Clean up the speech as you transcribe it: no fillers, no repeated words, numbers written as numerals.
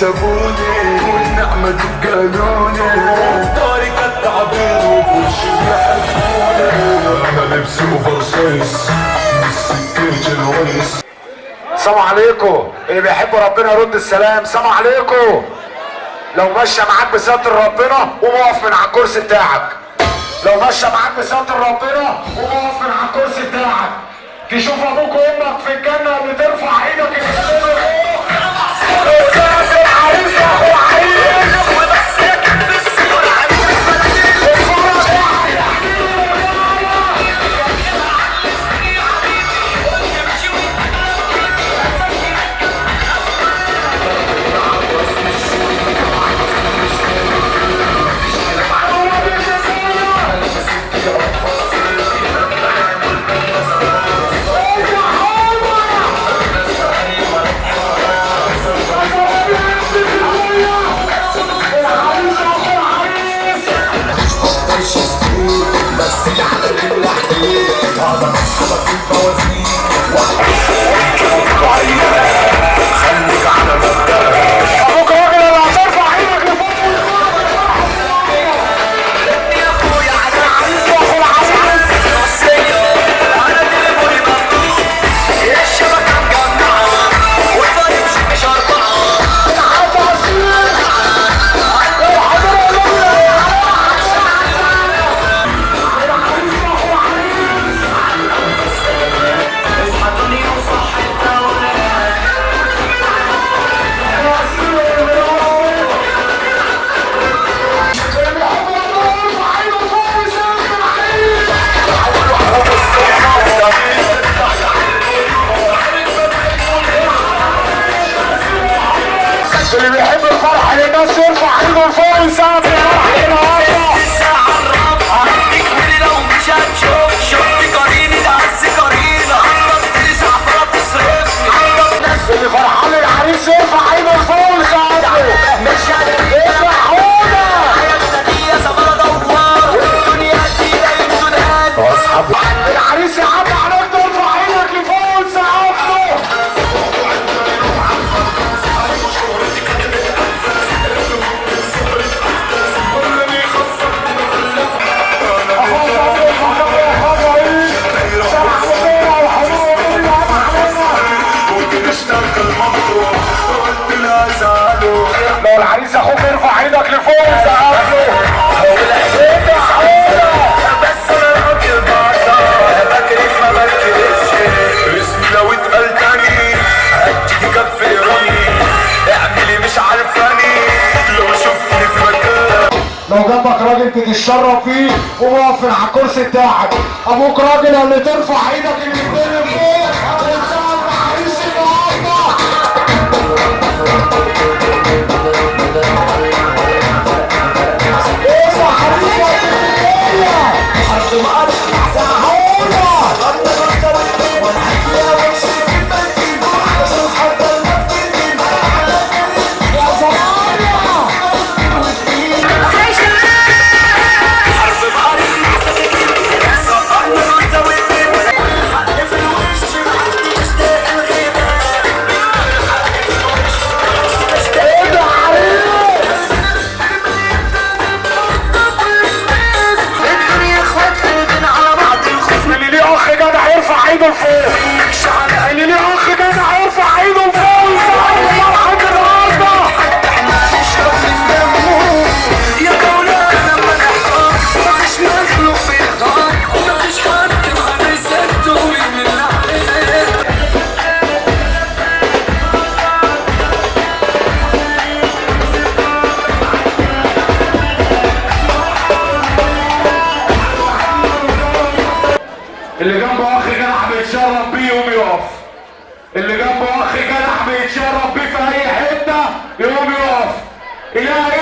سابوني والنعمة تبقالوني افطاري كانت تعبير وفي وشي بيحبوني انا لبسي اوفرسايز السكيت الويس. السلام عليكم. اللي بيحب ربنا يرد السلام. السلام عليكم. لو ماشيه معاك بستر ربنا قوم اقف من على الكرسي بتاعك. لو ماشيه معاك بستر ربنا قوم اقف من على الكرسي بتاعك. تشوف ابوك وامك في الجنه اللي ترفع ايدك الاثنين لفوق. استاذ العريس يا اخو العريس وبس يا كتف السور العريس اتفرج يا اللي بيحب الفرح للناس يرفع ايده لفوق ويسقف الفرح النهارده. الساعة الرابعة تكبري لو مش هتشوف شفت قريني ده عز قرينة عطلت تسع فرات تصرفني اللي فرحان للعريس يرفع ايده لفوق ويسقف له. مش افرحونا. حياتنا دي يا زمالة دوار والدنيا دي لا يمكن واصحاب العريس يعدي عليك ترفع ايدك لفوق وتسقف له. لو العريس اخوك يرفع ايدك لفوق ويسقف له. بس انا راجل بعطار انا بكرف ما بركزش اسمي لو اتقال تاني هديكي كف ايراني اعملي مش عارفاني لو شفتني في مكان. لو جنبك راجل تتشرف فيه قوم اقف على الكرسي بتاعك. ابوك راجل اللي ترفع ايدك الاتنين لفوق وتسقف العريس النهارده. ايده لفوق. اللي ليه اخ جدع يرفع ايده لفوق ويسقف فرحة النهارده. احنا نشرب من دمه يا مولانا لما نحصل مفيش مخلوق بيرضى ومفيش حد ما بيصدق من العين. اللي جنبه اخ جدع بيتشرف بيه يقوم يقف. اللي جنبه اخ جدع بيتشرف بيه في اي حته يقوم يقف. الهي